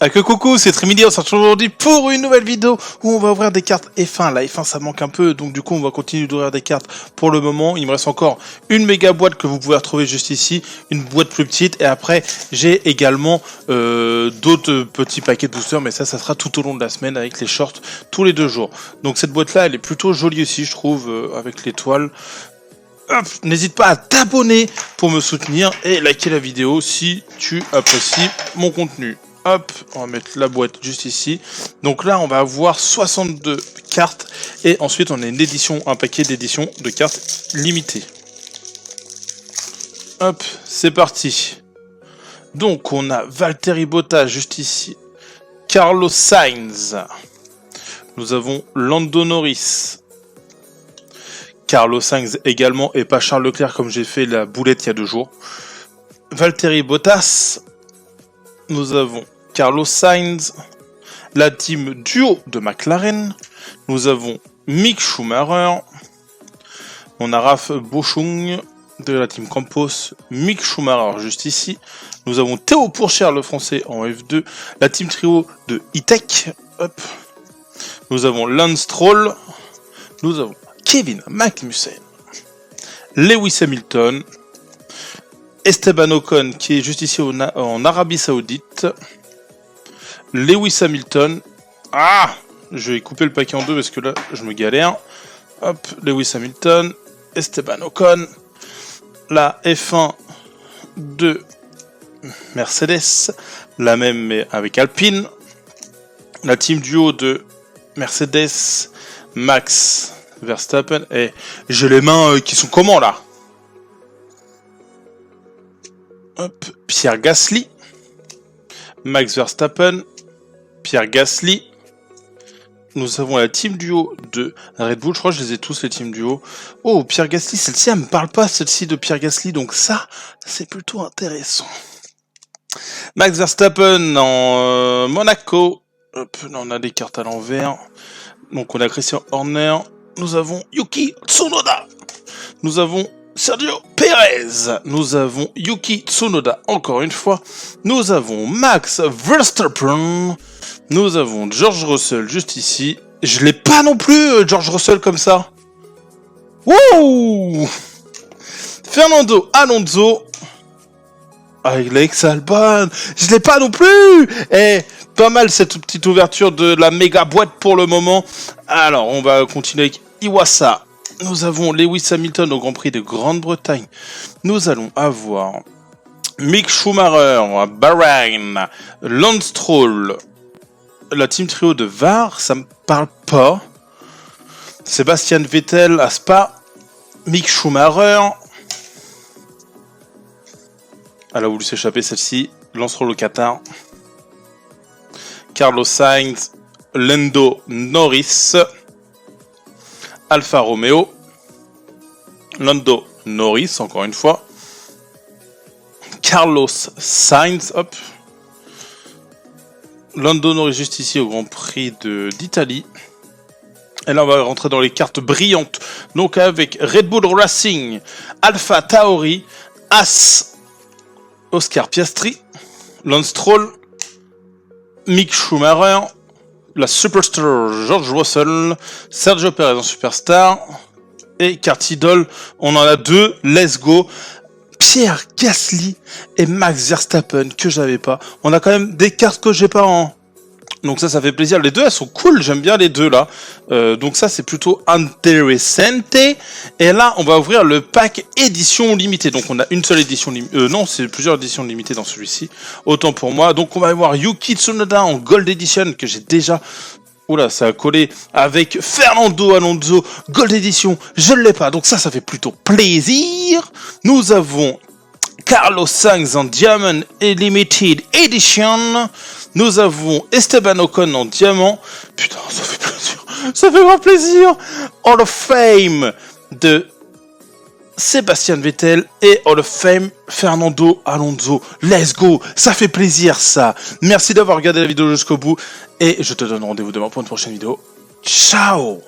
Ah que coucou, c'est Trimidi, on se retrouve aujourd'hui pour une nouvelle vidéo où on va ouvrir des cartes F1. La F1 ça manque un peu, donc du coup on va continuer d'ouvrir des cartes pour le moment. Il me reste encore une méga boîte que vous pouvez retrouver juste ici, une boîte plus petite, et après j'ai également d'autres petits paquets de boosters, mais ça sera tout au long de la semaine avec les shorts tous les 2 jours. Donc cette boîte là elle est plutôt jolie aussi je trouve, avec l'étoile. N'hésite pas à t'abonner pour me soutenir et liker la vidéo si tu apprécies mon contenu. Hop, on va mettre la boîte juste ici. Donc là, on va avoir 62 cartes. Et ensuite, on a une édition, un paquet d'édition de cartes limitées. Hop, c'est parti. Donc, on a Valtteri Bottas juste ici. Carlos Sainz. Nous avons Lando Norris. Carlos Sainz également, et pas Charles Leclerc comme j'ai fait la boulette il y a 2 jours. Valtteri Bottas. Nous avons Carlos Sainz, la team duo de McLaren. Nous avons Mick Schumacher. On a Ralf Boschung de la team Campos. Mick Schumacher juste ici. Nous avons Théo Pourchaire, le français, en F2. La team trio de E-Tech. Hop. Nous avons Lance Stroll. Nous avons Kevin Magnussen. Lewis Hamilton. Esteban Ocon qui est juste ici en Arabie Saoudite. Lewis Hamilton. Ah, je vais couper le paquet en 2 parce que là je me galère. Hop, Lewis Hamilton. Esteban Ocon. La F1 de Mercedes. La même mais avec Alpine. La team duo de Mercedes. Max Verstappen. Et j'ai les mains qui sont comment là? Hop, Pierre Gasly, Max Verstappen, Pierre Gasly. Nous avons la team duo de Red Bull, je crois que je les ai tous les team duo. Oh, Pierre Gasly, celle-ci elle me parle pas, celle-ci de Pierre Gasly, donc ça, c'est plutôt intéressant. Max Verstappen en Monaco. Hop, là on a des cartes à l'envers. Donc on a Christian Horner. Nous avons Yuki Tsunoda. Nous avons Sergio Perez, nous avons Yuki Tsunoda encore une fois, nous avons Max Verstappen, nous avons George Russell juste ici. Je l'ai pas non plus George Russell comme ça. Wouh! Fernando Alonso avec Alex Albon, je l'ai pas non plus. Et pas mal cette petite ouverture de la méga boîte pour le moment. Alors on va continuer avec Iwasa. Nous avons Lewis Hamilton au Grand Prix de Grande-Bretagne. Nous allons avoir Mick Schumacher à Bahreïn, Lance Stroll, la team trio de VAR, ça me parle pas. Sébastien Vettel à Spa, Mick Schumacher. Elle a voulu s'échapper celle-ci. Lance Stroll au Qatar. Carlos Sainz, Lando Norris. Alfa Romeo, Lando Norris, encore une fois, Carlos Sainz, hop, Lando Norris juste ici au Grand Prix d'Italie. Et là on va rentrer dans les cartes brillantes, donc avec Red Bull Racing, Alpha Tauri, As, Oscar Piastri, Lance Stroll, Mick Schumacher, la Superstar George Russell, Sergio Perez en Superstar, et carte idole, on en a 2, let's go, Pierre Gasly et Max Verstappen que j'avais pas. On a quand même des cartes que j'ai pas en... Donc ça fait plaisir. Les 2 elles sont cool, j'aime bien les 2 là. Donc ça c'est plutôt intéressante. Et là on va ouvrir le pack édition limitée. Donc on a une seule édition limitée. Non, c'est plusieurs éditions limitées dans celui-ci. Autant pour moi. Donc on va avoir Yuki Tsunoda en Gold Edition que j'ai déjà... Oula, ça a collé avec Fernando Alonso Gold Edition. Je ne l'ai pas. Donc ça fait plutôt plaisir. Nous avons Carlos Sainz en Diamond Limited Edition. Nous avons Esteban Ocon en diamant. Putain, ça fait plaisir. Ça fait grand plaisir. Hall of Fame de Sébastien Vettel et Hall of Fame Fernando Alonso. Let's go. Ça fait plaisir ça. Merci d'avoir regardé la vidéo jusqu'au bout. Et je te donne rendez-vous demain pour une prochaine vidéo. Ciao.